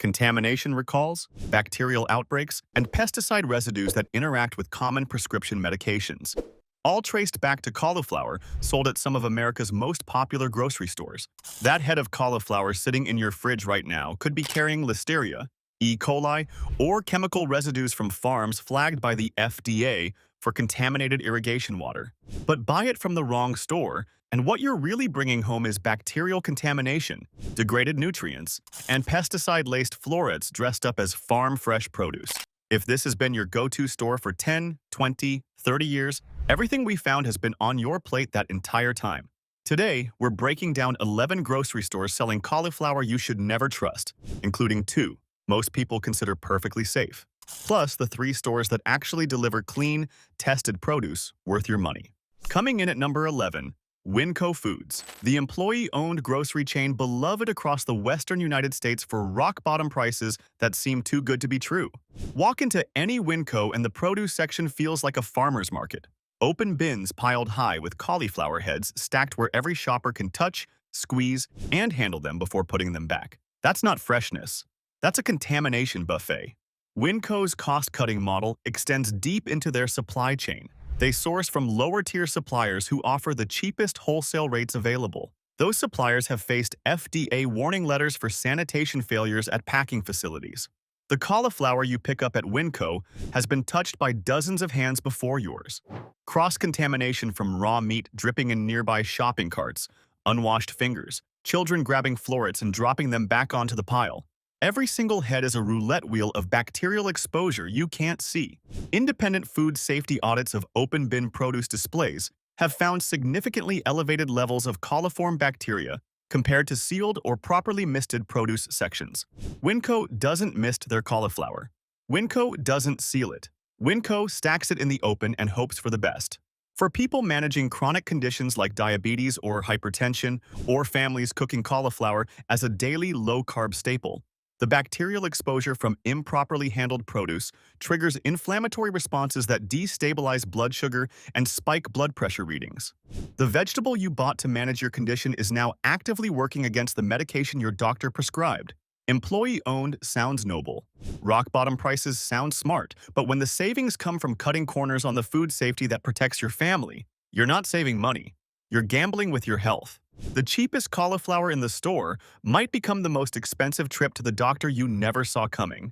contamination recalls, bacterial outbreaks, and pesticide residues that interact with common prescription medications. All traced back to cauliflower sold at some of America's most popular grocery stores. That head of cauliflower sitting in your fridge right now could be carrying Listeria, E. coli, or chemical residues from farms flagged by the FDA for contaminated irrigation water. But buy it from the wrong store, and what you're really bringing home is bacterial contamination, degraded nutrients, and pesticide-laced florets dressed up as farm-fresh produce. If this has been your go-to store for 10, 20, 30 years, everything we found has been on your plate that entire time. Today, we're breaking down 11 grocery stores selling cauliflower you should never trust, including 2 most people consider perfectly safe, plus the 3 stores that actually deliver clean, tested produce worth your money. Coming in at number 11, WinCo Foods, the employee-owned grocery chain beloved across the western United States for rock-bottom prices that seem too good to be true. Walk into any WinCo and the produce section feels like a farmer's market. Open bins piled high with cauliflower heads stacked where every shopper can touch, squeeze, and handle them before putting them back. That's not freshness. That's a contamination buffet. WinCo's cost-cutting model extends deep into their supply chain. They source from lower-tier suppliers who offer the cheapest wholesale rates available. Those suppliers have faced FDA warning letters for sanitation failures at packing facilities. The cauliflower you pick up at WinCo has been touched by dozens of hands before yours. Cross-contamination from raw meat dripping in nearby shopping carts, unwashed fingers, children grabbing florets and dropping them back onto the pile. Every single head is a roulette wheel of bacterial exposure you can't see. Independent food safety audits of open bin produce displays have found significantly elevated levels of coliform bacteria compared to sealed or properly misted produce sections. WinCo doesn't mist their cauliflower. WinCo doesn't seal it. WinCo stacks it in the open and hopes for the best. For people managing chronic conditions like diabetes or hypertension, or families cooking cauliflower as a daily low-carb staple, the bacterial exposure from improperly handled produce triggers inflammatory responses that destabilize blood sugar and spike blood pressure readings. The vegetable you bought to manage your condition is now actively working against the medication your doctor prescribed. Employee-owned sounds noble. Rock-bottom prices sound smart, but when the savings come from cutting corners on the food safety that protects your family, you're not saving money. You're gambling with your health. The cheapest cauliflower in the store might become the most expensive trip to the doctor you never saw coming.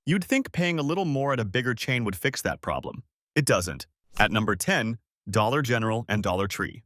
You'd think paying a little more at a bigger chain would fix that problem. It doesn't. At number 10, Dollar General and Dollar Tree.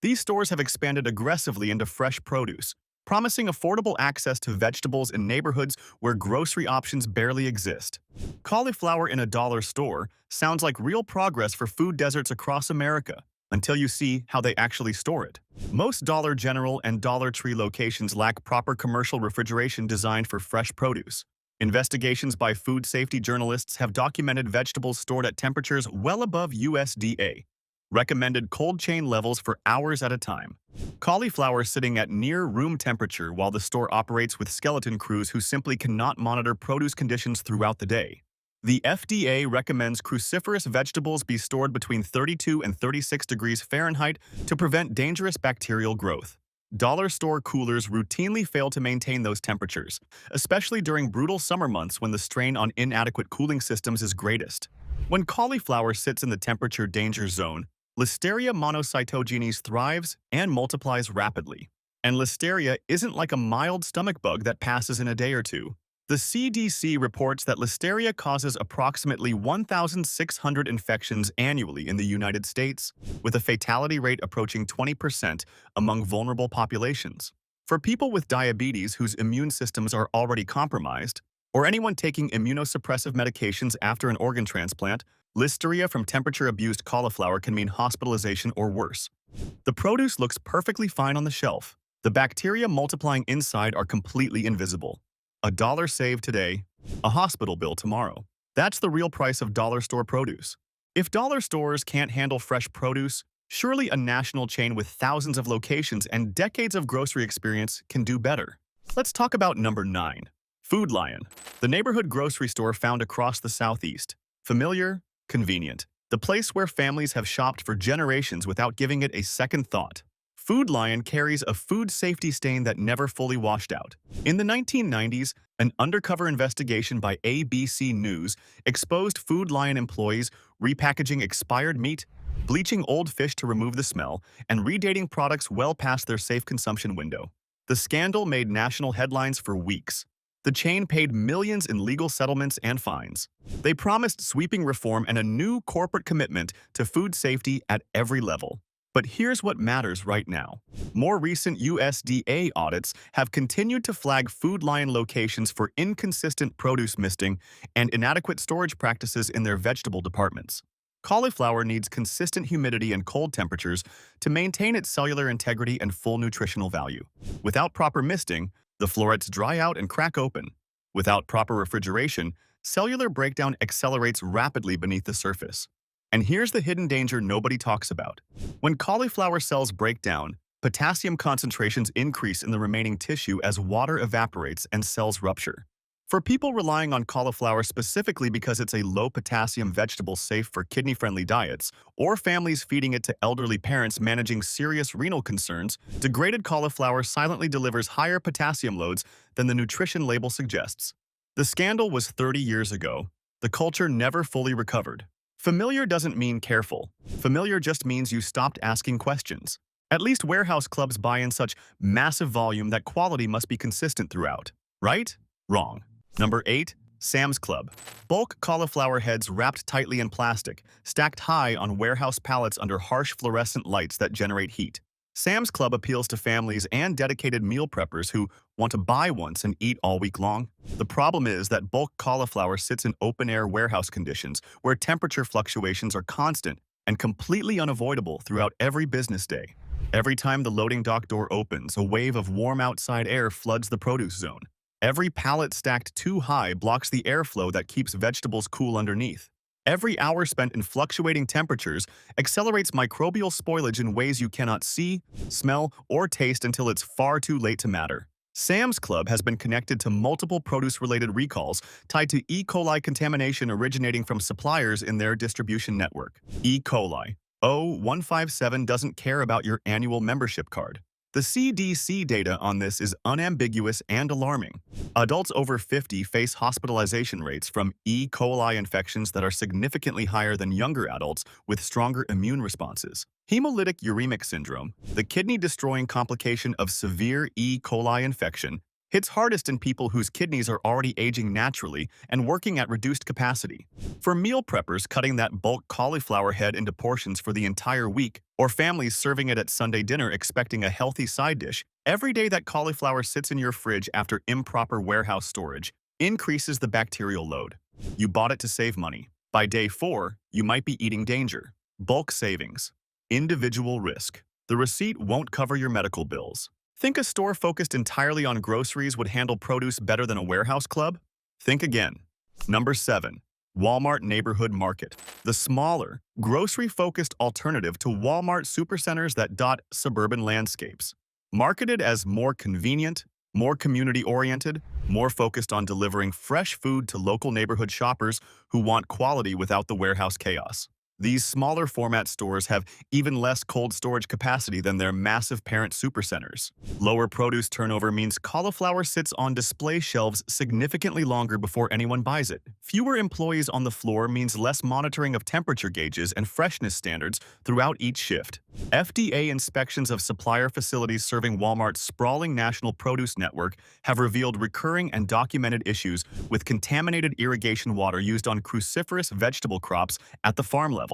These stores have expanded aggressively into fresh produce, promising affordable access to vegetables in neighborhoods where grocery options barely exist. Cauliflower in a dollar store sounds like real progress for food deserts across America, until you see how they actually store it. Most Dollar General and Dollar Tree locations lack proper commercial refrigeration designed for fresh produce. Investigations by food safety journalists have documented vegetables stored at temperatures well above USDA recommended cold chain levels for hours at a time. Cauliflower sitting at near room temperature while the store operates with skeleton crews who simply cannot monitor produce conditions throughout the day. The FDA recommends cruciferous vegetables be stored between 32 and 36 degrees Fahrenheit to prevent dangerous bacterial growth. Dollar store coolers routinely fail to maintain those temperatures, especially during brutal summer months when the strain on inadequate cooling systems is greatest. When cauliflower sits in the temperature danger zone, Listeria monocytogenes thrives and multiplies rapidly. And Listeria isn't like a mild stomach bug that passes in a day or two. The CDC reports that Listeria causes approximately 1,600 infections annually in the United States, with a fatality rate approaching 20% among vulnerable populations. For people with diabetes whose immune systems are already compromised, or anyone taking immunosuppressive medications after an organ transplant, Listeria from temperature-abused cauliflower can mean hospitalization or worse. The produce looks perfectly fine on the shelf. The bacteria multiplying inside are completely invisible. $1 saved today, a hospital bill tomorrow. That's the real price of dollar store produce. If dollar stores can't handle fresh produce, surely a national chain with thousands of locations and decades of grocery experience can do better. Let's talk about number 9. Food Lion, the neighborhood grocery store found across the Southeast. Familiar, convenient. The place where families have shopped for generations without giving it a second thought. Food Lion carries a food safety stain that never fully washed out. In the 1990s, an undercover investigation by ABC News exposed Food Lion employees repackaging expired meat, bleaching old fish to remove the smell, and redating products well past their safe consumption window. The scandal made national headlines for weeks. The chain paid millions in legal settlements and fines. They promised sweeping reform and a new corporate commitment to food safety at every level. But here's what matters right now. More recent USDA audits have continued to flag Food Lion locations for inconsistent produce misting and inadequate storage practices in their vegetable departments. Cauliflower needs consistent humidity and cold temperatures to maintain its cellular integrity and full nutritional value. Without proper misting, the florets dry out and crack open. Without proper refrigeration, cellular breakdown accelerates rapidly beneath the surface. And here's the hidden danger nobody talks about. When cauliflower cells break down, potassium concentrations increase in the remaining tissue as water evaporates and cells rupture. For people relying on cauliflower specifically because it's a low-potassium vegetable safe for kidney-friendly diets, or families feeding it to elderly parents managing serious renal concerns, degraded cauliflower silently delivers higher potassium loads than the nutrition label suggests. The scandal was 30 years ago. The culture never fully recovered. Familiar doesn't mean careful. Familiar just means you stopped asking questions. At least warehouse clubs buy in such massive volume that quality must be consistent throughout. Right? Wrong. Number 8. Sam's Club. Bulk cauliflower heads wrapped tightly in plastic, stacked high on warehouse pallets under harsh fluorescent lights that generate heat. Sam's Club appeals to families and dedicated meal preppers who want to buy once and eat all week long. The problem is that bulk cauliflower sits in open-air warehouse conditions where temperature fluctuations are constant and completely unavoidable throughout every business day. Every time the loading dock door opens, a wave of warm outside air floods the produce zone. Every pallet stacked too high blocks the airflow that keeps vegetables cool underneath. Every hour spent in fluctuating temperatures accelerates microbial spoilage in ways you cannot see, smell, or taste until it's far too late to matter. Sam's Club has been connected to multiple produce-related recalls tied to E. coli contamination originating from suppliers in their distribution network. E. coli. 157 doesn't care about your annual membership card. The CDC data on this is unambiguous and alarming. Adults over 50 face hospitalization rates from E. coli infections that are significantly higher than younger adults with stronger immune responses. Hemolytic uremic syndrome, the kidney-destroying complication of severe E. coli infection, hits hardest in people whose kidneys are already aging naturally and working at reduced capacity. For meal preppers cutting that bulk cauliflower head into portions for the entire week, or families serving it at Sunday dinner expecting a healthy side dish, every day that cauliflower sits in your fridge after improper warehouse storage increases the bacterial load. You bought it to save money. By day 4, you might be eating danger. Bulk savings. Individual risk. The receipt won't cover your medical bills. Think a store focused entirely on groceries would handle produce better than a warehouse club? Think again. Number 7. Walmart Neighborhood Market. The smaller, grocery-focused alternative to Walmart supercenters that dot suburban landscapes. Marketed as more convenient, more community-oriented, more focused on delivering fresh food to local neighborhood shoppers who want quality without the warehouse chaos. These smaller format stores have even less cold storage capacity than their massive parent supercenters. Lower produce turnover means cauliflower sits on display shelves significantly longer before anyone buys it. Fewer employees on the floor means less monitoring of temperature gauges and freshness standards throughout each shift. FDA inspections of supplier facilities serving Walmart's sprawling national produce network have revealed recurring and documented issues with contaminated irrigation water used on cruciferous vegetable crops at the farm level.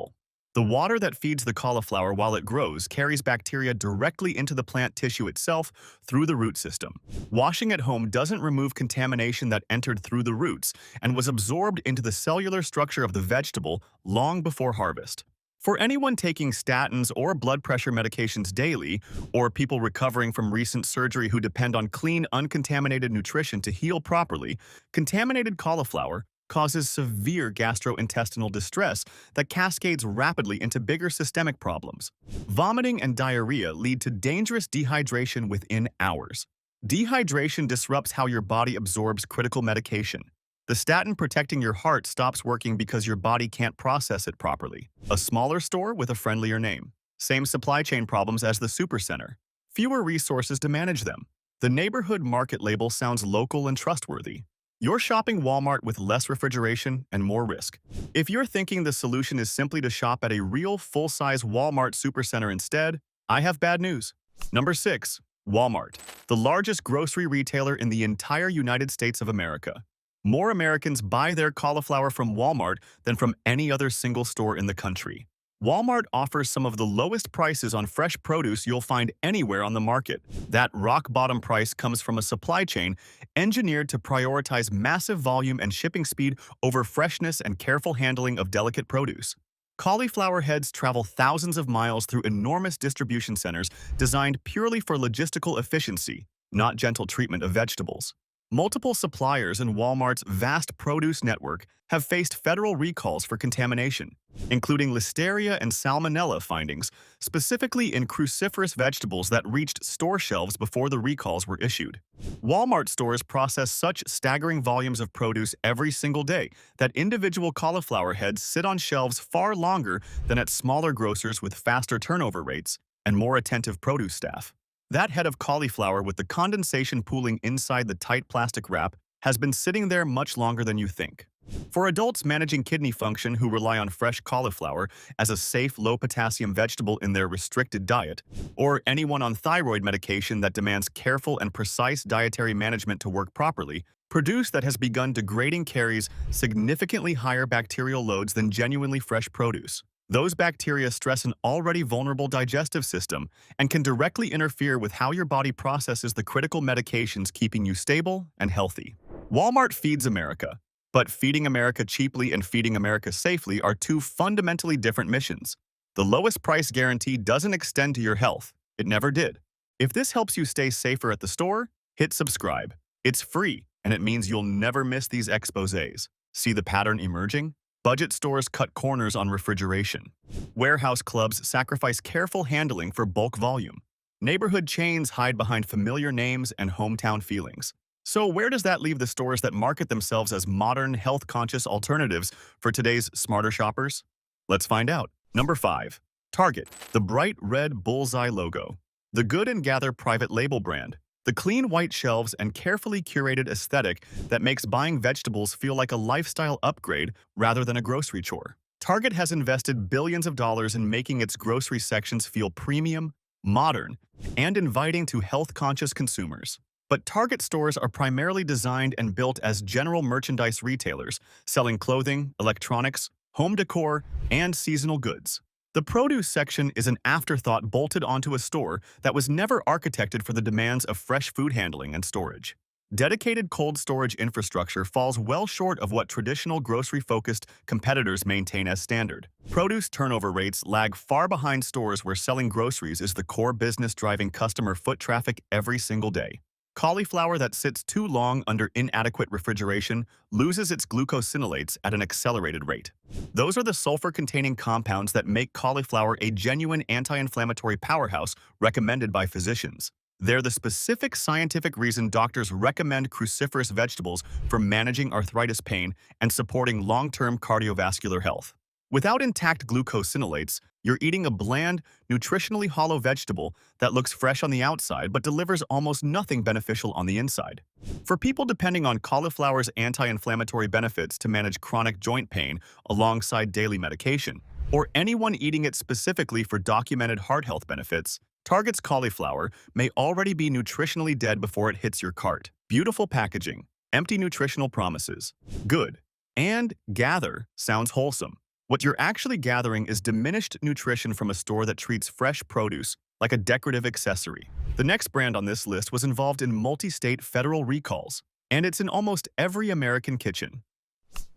The water that feeds the cauliflower while it grows carries bacteria directly into the plant tissue itself through the root system. Washing at home doesn't remove contamination that entered through the roots and was absorbed into the cellular structure of the vegetable long before harvest. For anyone taking statins or blood pressure medications daily, or people recovering from recent surgery who depend on clean, uncontaminated nutrition to heal properly, contaminated cauliflower causes severe gastrointestinal distress that cascades rapidly into bigger systemic problems. Vomiting and diarrhea lead to dangerous dehydration within hours. Dehydration disrupts how your body absorbs critical medication. The statin protecting your heart stops working because your body can't process it properly. A smaller store with a friendlier name. Same supply chain problems as the supercenter. fewer resources to manage them. The neighborhood market label sounds local and trustworthy. You're shopping Walmart with less refrigeration and more risk. If you're thinking the solution is simply to shop at a real full-size Walmart supercenter instead, I have bad news. Number 6. Walmart, the largest grocery retailer in the entire United States of America. More Americans buy their cauliflower from Walmart than from any other single store in the country. Walmart offers some of the lowest prices on fresh produce you'll find anywhere on the market. That rock-bottom price comes from a supply chain engineered to prioritize massive volume and shipping speed over freshness and careful handling of delicate produce. Cauliflower heads travel thousands of miles through enormous distribution centers designed purely for logistical efficiency, not gentle treatment of vegetables. Multiple suppliers in Walmart's vast produce network have faced federal recalls for contamination, including Listeria and Salmonella findings, specifically in cruciferous vegetables that reached store shelves before the recalls were issued. Walmart stores process such staggering volumes of produce every single day that individual cauliflower heads sit on shelves far longer than at smaller grocers with faster turnover rates and more attentive produce staff. That head of cauliflower with the condensation pooling inside the tight plastic wrap has been sitting there much longer than you think. For adults managing kidney function who rely on fresh cauliflower as a safe, low-potassium vegetable in their restricted diet, or anyone on thyroid medication that demands careful and precise dietary management to work properly, produce that has begun degrading carries significantly higher bacterial loads than genuinely fresh produce. Those bacteria stress an already vulnerable digestive system and can directly interfere with how your body processes the critical medications keeping you stable and healthy. Walmart feeds America, but feeding America cheaply and feeding America safely are two fundamentally different missions. The lowest price guarantee doesn't extend to your health. It never did. If this helps you stay safer at the store, hit subscribe. It's free, and it means you'll never miss these exposés. See the pattern emerging? Budget stores cut corners on refrigeration. Warehouse clubs sacrifice careful handling for bulk volume. Neighborhood chains hide behind familiar names and hometown feelings. So where does that leave the stores that market themselves as modern, health-conscious alternatives for today's smarter shoppers? Let's find out. Number 5. Target, the bright red bullseye logo. The Good & Gather private label brand. The clean white shelves and carefully curated aesthetic that makes buying vegetables feel like a lifestyle upgrade rather than a grocery chore. Target has invested billions of dollars in making its grocery sections feel premium, modern, and inviting to health-conscious consumers. But Target stores are primarily designed and built as general merchandise retailers, selling clothing, electronics, home decor, and seasonal goods. The produce section is an afterthought bolted onto a store that was never architected for the demands of fresh food handling and storage. Dedicated cold storage infrastructure falls well short of what traditional grocery-focused competitors maintain as standard. Produce turnover rates lag far behind stores where selling groceries is the core business driving customer foot traffic every single day. Cauliflower that sits too long under inadequate refrigeration loses its glucosinolates at an accelerated rate. Those are the sulfur-containing compounds that make cauliflower a genuine anti-inflammatory powerhouse recommended by physicians. They're the specific scientific reason doctors recommend cruciferous vegetables for managing arthritis pain and supporting long-term cardiovascular health. Without intact glucosinolates, you're eating a bland, nutritionally hollow vegetable that looks fresh on the outside but delivers almost nothing beneficial on the inside. For people depending on cauliflower's anti-inflammatory benefits to manage chronic joint pain alongside daily medication, or anyone eating it specifically for documented heart health benefits, Target's cauliflower may already be nutritionally dead before it hits your cart. Beautiful packaging, empty nutritional promises. Good. And gather sounds wholesome. What you're actually gathering is diminished nutrition from a store that treats fresh produce like a decorative accessory. The next brand on this list was involved in multi-state federal recalls, and it's in almost every American kitchen.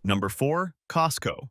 Number 4. Costco.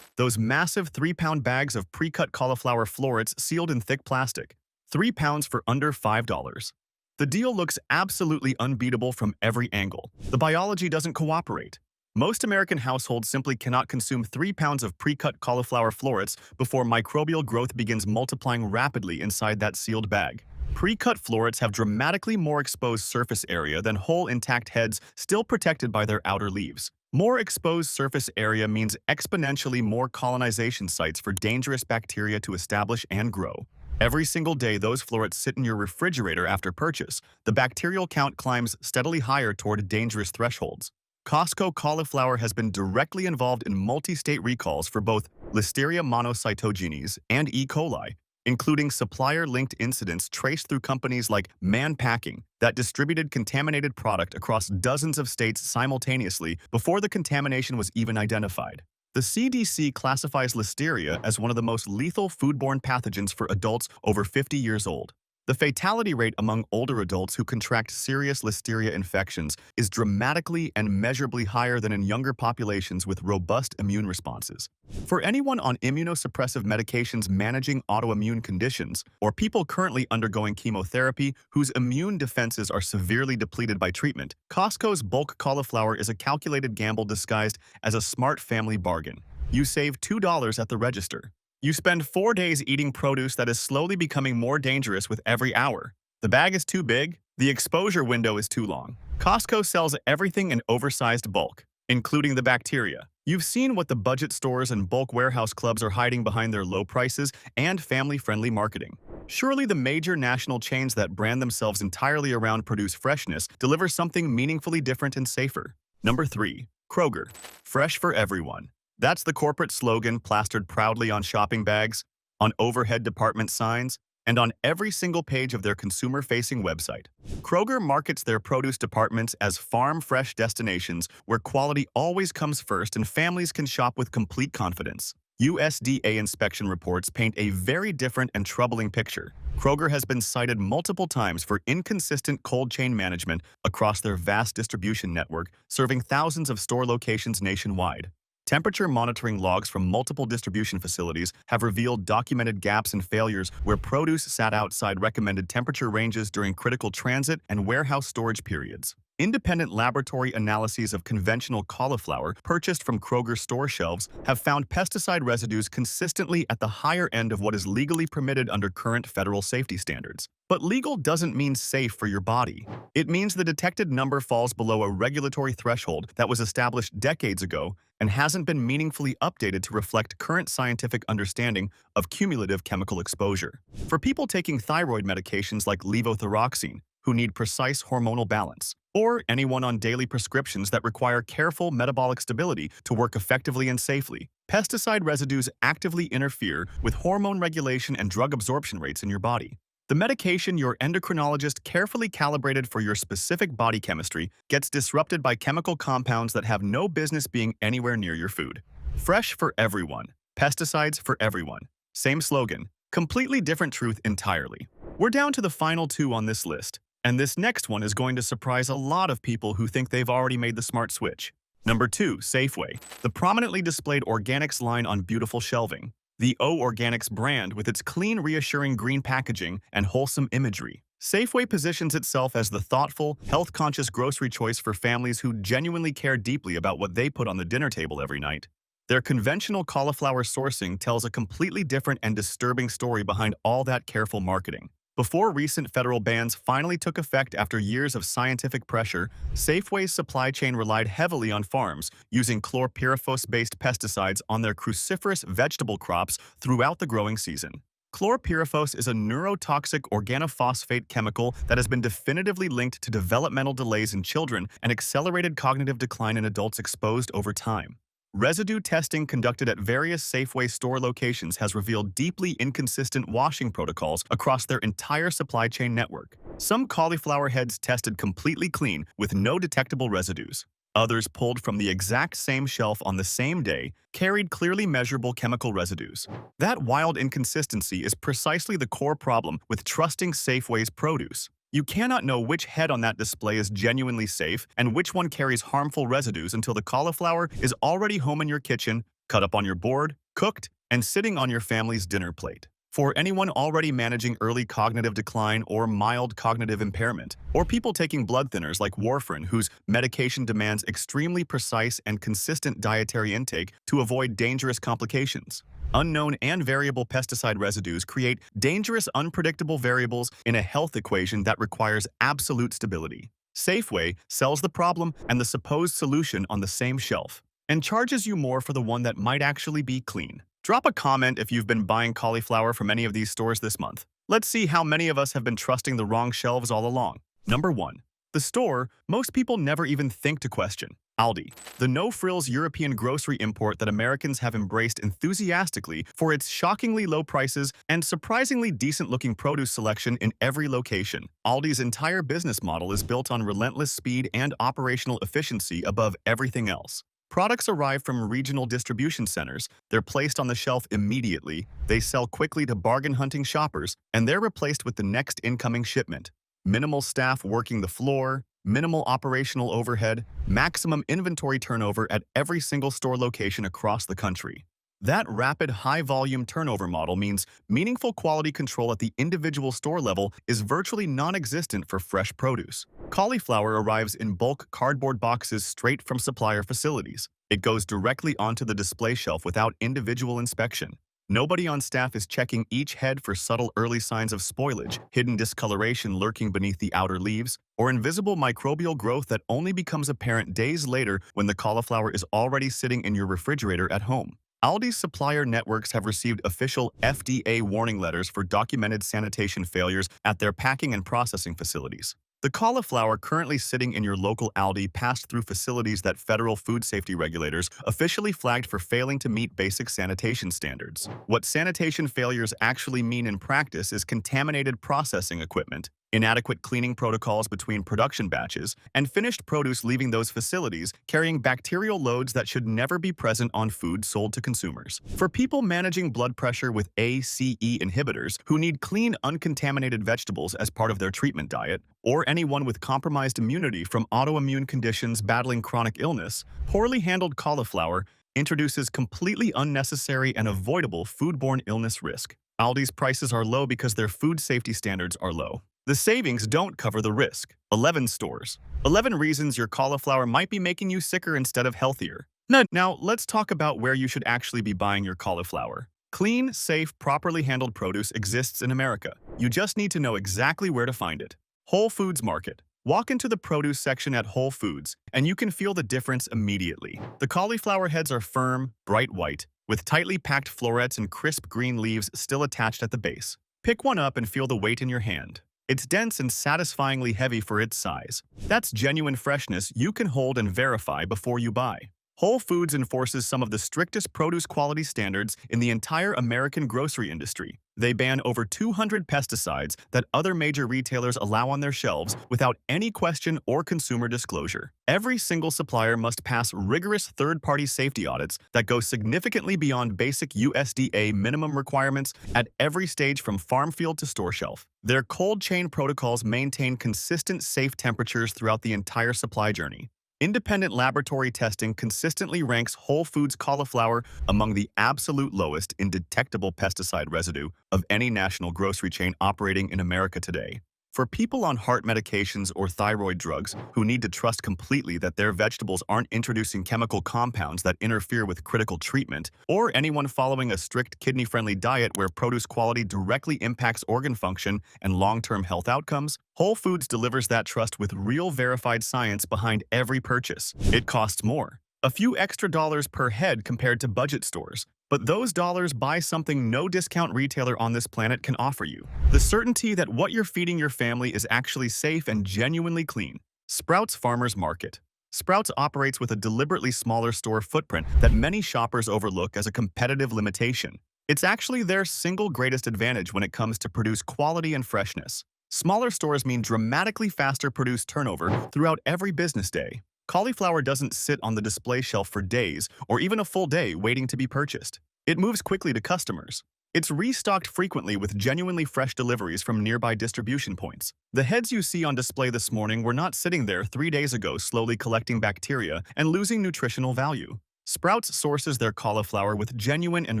Those massive 3-pound bags of pre-cut cauliflower florets sealed in thick plastic. 3 pounds for under $5. The deal looks absolutely unbeatable from every angle. The biology doesn't cooperate. Most American households simply cannot consume 3 pounds of pre-cut cauliflower florets before microbial growth begins multiplying rapidly inside that sealed bag. Pre-cut florets have dramatically more exposed surface area than whole intact heads still protected by their outer leaves. More exposed surface area means exponentially more colonization sites for dangerous bacteria to establish and grow. Every single day those florets sit in your refrigerator after purchase, the bacterial count climbs steadily higher toward dangerous thresholds. Costco cauliflower has been directly involved in multi-state recalls for both Listeria monocytogenes and E. coli, including supplier-linked incidents traced through companies like Man Packing that distributed contaminated product across dozens of states simultaneously before the contamination was even identified. The CDC classifies Listeria as one of the most lethal foodborne pathogens for adults over 50 years old. The fatality rate among older adults who contract serious Listeria infections is dramatically and measurably higher than in younger populations with robust immune responses. For anyone on immunosuppressive medications managing autoimmune conditions, or people currently undergoing chemotherapy whose immune defenses are severely depleted by treatment, Costco's bulk cauliflower is a calculated gamble disguised as a smart family bargain. You save $2 at the register. You spend 4 days eating produce that is slowly becoming more dangerous with every hour. The bag is too big, the exposure window is too long. Costco sells everything in oversized bulk, including the bacteria. You've seen what the budget stores and bulk warehouse clubs are hiding behind their low prices and family-friendly marketing. Surely the major national chains that brand themselves entirely around produce freshness deliver something meaningfully different and safer. Number 3. Kroger. Fresh for everyone. That's the corporate slogan plastered proudly on shopping bags, on overhead department signs, and on every single page of their consumer-facing website. Kroger markets their produce departments as farm-fresh destinations where quality always comes first and families can shop with complete confidence. USDA inspection reports paint a very different and troubling picture. Kroger has been cited multiple times for inconsistent cold chain management across their vast distribution network, serving thousands of store locations nationwide. Temperature monitoring logs from multiple distribution facilities have revealed documented gaps and failures where produce sat outside recommended temperature ranges during critical transit and warehouse storage periods. Independent laboratory analyses of conventional cauliflower purchased from Kroger store shelves have found pesticide residues consistently at the higher end of what is legally permitted under current federal safety standards. But legal doesn't mean safe for your body. It means the detected number falls below a regulatory threshold that was established decades ago and hasn't been meaningfully updated to reflect current scientific understanding of cumulative chemical exposure. For people taking thyroid medications like levothyroxine, who need precise hormonal balance, or anyone on daily prescriptions that require careful metabolic stability to work effectively and safely, pesticide residues actively interfere with hormone regulation and drug absorption rates in your body. The medication your endocrinologist carefully calibrated for your specific body chemistry gets disrupted by chemical compounds that have no business being anywhere near your food. Fresh for everyone. Pesticides for everyone. Same slogan. Completely different truth entirely. We're down to the final 2 on this list, and this next one is going to surprise a lot of people who think they've already made the smart switch. Number 2. Safeway. The prominently displayed organics line on beautiful shelving. The O Organics brand with its clean, reassuring green packaging and wholesome imagery. Safeway positions itself as the thoughtful, health-conscious grocery choice for families who genuinely care deeply about what they put on the dinner table every night. Their conventional cauliflower sourcing tells a completely different and disturbing story behind all that careful marketing. Before recent federal bans finally took effect after years of scientific pressure, Safeway's supply chain relied heavily on farms using chlorpyrifos-based pesticides on their cruciferous vegetable crops throughout the growing season. Chlorpyrifos is a neurotoxic organophosphate chemical that has been definitively linked to developmental delays in children and accelerated cognitive decline in adults exposed over time. Residue testing conducted at various Safeway store locations has revealed deeply inconsistent washing protocols across their entire supply chain network. Some cauliflower heads tested completely clean with no detectable residues. Others pulled from the exact same shelf on the same day carried clearly measurable chemical residues. That wild inconsistency is precisely the core problem with trusting Safeway's produce. You cannot know which head on that display is genuinely safe and which one carries harmful residues until the cauliflower is already home in your kitchen, cut up on your board, cooked, and sitting on your family's dinner plate. For anyone already managing early cognitive decline or mild cognitive impairment, or people taking blood thinners like warfarin whose medication demands extremely precise and consistent dietary intake to avoid dangerous complications. Unknown and variable pesticide residues create dangerous, unpredictable variables in a health equation that requires absolute stability. Safeway sells the problem and the supposed solution on the same shelf. and charges you more for the one that might actually be clean. Drop a comment if you've been buying cauliflower from any of these stores this month. Let's see how many of us have been trusting the wrong shelves all along. Number 1. The store most people never even think to question. Aldi, the no-frills European grocery import that Americans have embraced enthusiastically for its shockingly low prices and surprisingly decent-looking produce selection in every location. Aldi's entire business model is built on relentless speed and operational efficiency above everything else. Products arrive from regional distribution centers, they're placed on the shelf immediately, they sell quickly to bargain-hunting shoppers, and they're replaced with the next incoming shipment. Minimal staff working the floor, minimal operational overhead, maximum inventory turnover at every single store location across the country. That rapid, high-volume turnover model means meaningful quality control at the individual store level is virtually non-existent for fresh produce. Cauliflower arrives in bulk cardboard boxes straight from supplier facilities. It goes directly onto the display shelf without individual inspection. Nobody on staff is checking each head for subtle early signs of spoilage, hidden discoloration lurking beneath the outer leaves, or invisible microbial growth that only becomes apparent days later when the cauliflower is already sitting in your refrigerator at home. Aldi's supplier networks have received official FDA warning letters for documented sanitation failures at their packing and processing facilities. The cauliflower currently sitting in your local Aldi passed through facilities that federal food safety regulators officially flagged for failing to meet basic sanitation standards. What sanitation failures actually mean in practice is contaminated processing equipment, inadequate cleaning protocols between production batches, and finished produce leaving those facilities carrying bacterial loads that should never be present on food sold to consumers. For people managing blood pressure with ACE inhibitors who need clean, uncontaminated vegetables as part of their treatment diet, or anyone with compromised immunity from autoimmune conditions battling chronic illness, poorly handled cauliflower introduces completely unnecessary and avoidable foodborne illness risk. Aldi's prices are low because their food safety standards are low. The savings don't cover the risk. 11 stores. 11 reasons your cauliflower might be making you sicker instead of healthier. Now, let's talk about where you should actually be buying your cauliflower. Clean, safe, properly handled produce exists in America. You just need to know exactly where to find it. Whole Foods Market. Walk into the produce section at Whole Foods, and you can feel the difference immediately. The cauliflower heads are firm, bright white, with tightly packed florets and crisp green leaves still attached at the base. Pick one up and feel the weight in your hand. It's dense and satisfyingly heavy for its size. That's genuine freshness you can hold and verify before you buy. Whole Foods enforces some of the strictest produce quality standards in the entire American grocery industry. They ban over 200 pesticides that other major retailers allow on their shelves without any question or consumer disclosure. Every single supplier must pass rigorous third-party safety audits that go significantly beyond basic USDA minimum requirements at every stage from farm field to store shelf. Their cold chain protocols maintain consistent safe temperatures throughout the entire supply journey. Independent laboratory testing consistently ranks Whole Foods cauliflower among the absolute lowest in detectable pesticide residue of any national grocery chain operating in America today. For people on heart medications or thyroid drugs who need to trust completely that their vegetables aren't introducing chemical compounds that interfere with critical treatment, or anyone following a strict kidney-friendly diet where produce quality directly impacts organ function and long-term health outcomes, Whole Foods delivers that trust with real verified science behind every purchase. It costs more, a few extra dollars per head compared to budget stores, but those dollars buy something no discount retailer on this planet can offer you. The certainty that what you're feeding your family is actually safe and genuinely clean. Sprouts Farmers Market. Sprouts operates with a deliberately smaller store footprint that many shoppers overlook as a competitive limitation. It's actually their single greatest advantage when it comes to produce quality and freshness. Smaller stores mean dramatically faster produce turnover throughout every business day. Cauliflower doesn't sit on the display shelf for days or even a full day waiting to be purchased. It moves quickly to customers. It's restocked frequently with genuinely fresh deliveries from nearby distribution points. The heads you see on display this morning were not sitting there 3 days ago slowly collecting bacteria and losing nutritional value. Sprouts sources their cauliflower with genuine and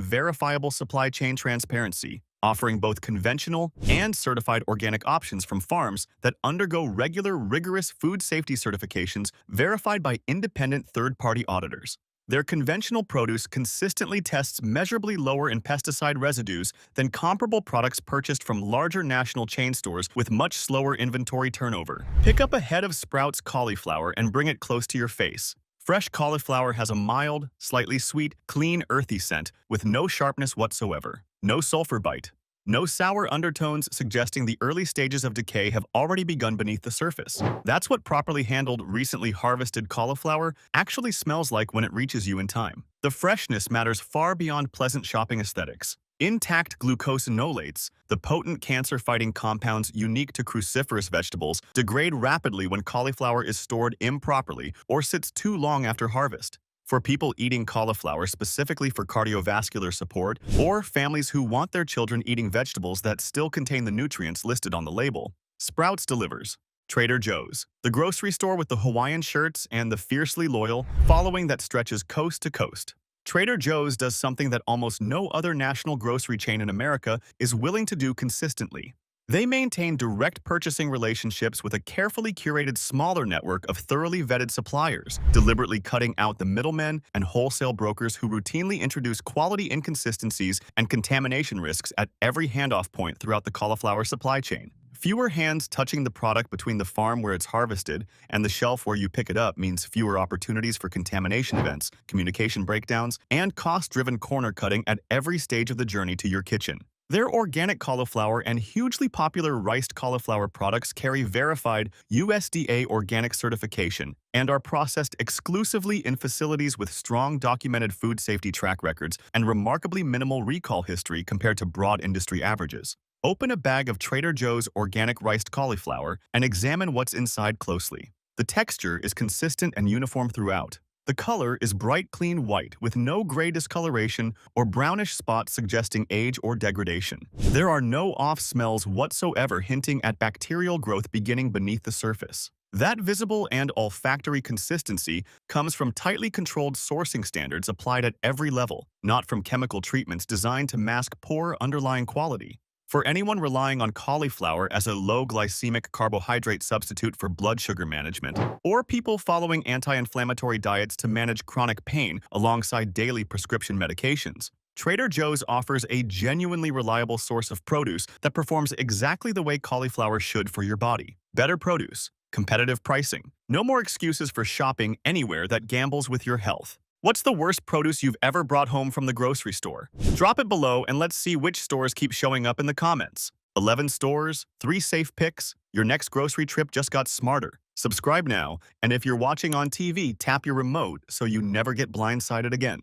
verifiable supply chain transparency, offering both conventional and certified organic options from farms that undergo regular, rigorous food safety certifications verified by independent third-party auditors. Their conventional produce consistently tests measurably lower in pesticide residues than comparable products purchased from larger national chain stores with much slower inventory turnover. Pick up a head of Sprouts cauliflower and bring it close to your face. Fresh cauliflower has a mild, slightly sweet, clean, earthy scent with no sharpness whatsoever, no sulfur bite, no sour undertones suggesting the early stages of decay have already begun beneath the surface. That's what properly handled, recently harvested cauliflower actually smells like when it reaches you in time. The freshness matters far beyond pleasant shopping aesthetics. Intact glucosinolates, the potent cancer-fighting compounds unique to cruciferous vegetables, degrade rapidly when cauliflower is stored improperly or sits too long after harvest. For people eating cauliflower specifically for cardiovascular support, or families who want their children eating vegetables that still contain the nutrients listed on the label, Sprouts delivers. Trader Joe's, the grocery store with the Hawaiian shirts and the fiercely loyal following that stretches coast to coast. Trader Joe's does something that almost no other national grocery chain in America is willing to do consistently. They maintain direct purchasing relationships with a carefully curated smaller network of thoroughly vetted suppliers, deliberately cutting out the middlemen and wholesale brokers who routinely introduce quality inconsistencies and contamination risks at every handoff point throughout the cauliflower supply chain. Fewer hands touching the product between the farm where it's harvested and the shelf where you pick it up means fewer opportunities for contamination events, communication breakdowns, and cost-driven corner cutting at every stage of the journey to your kitchen. Their organic cauliflower and hugely popular riced cauliflower products carry verified USDA organic certification and are processed exclusively in facilities with strong documented food safety track records and remarkably minimal recall history compared to broad industry averages. Open a bag of Trader Joe's organic riced cauliflower and examine what's inside closely. The texture is consistent and uniform throughout. The color is bright, clean white with no gray discoloration or brownish spots suggesting age or degradation. There are no off smells whatsoever hinting at bacterial growth beginning beneath the surface. That visible and olfactory consistency comes from tightly controlled sourcing standards applied at every level, not from chemical treatments designed to mask poor underlying quality. For anyone relying on cauliflower as a low-glycemic carbohydrate substitute for blood sugar management, or people following anti-inflammatory diets to manage chronic pain alongside daily prescription medications, Trader Joe's offers a genuinely reliable source of produce that performs exactly the way cauliflower should for your body. Better produce, competitive pricing. No more excuses for shopping anywhere that gambles with your health. What's the worst produce you've ever brought home from the grocery store? Drop it below and let's see which stores keep showing up in the comments. 11 stores, 3 safe picks. Your next grocery trip just got smarter. Subscribe now, and if you're watching on TV, tap your remote so you never get blindsided again.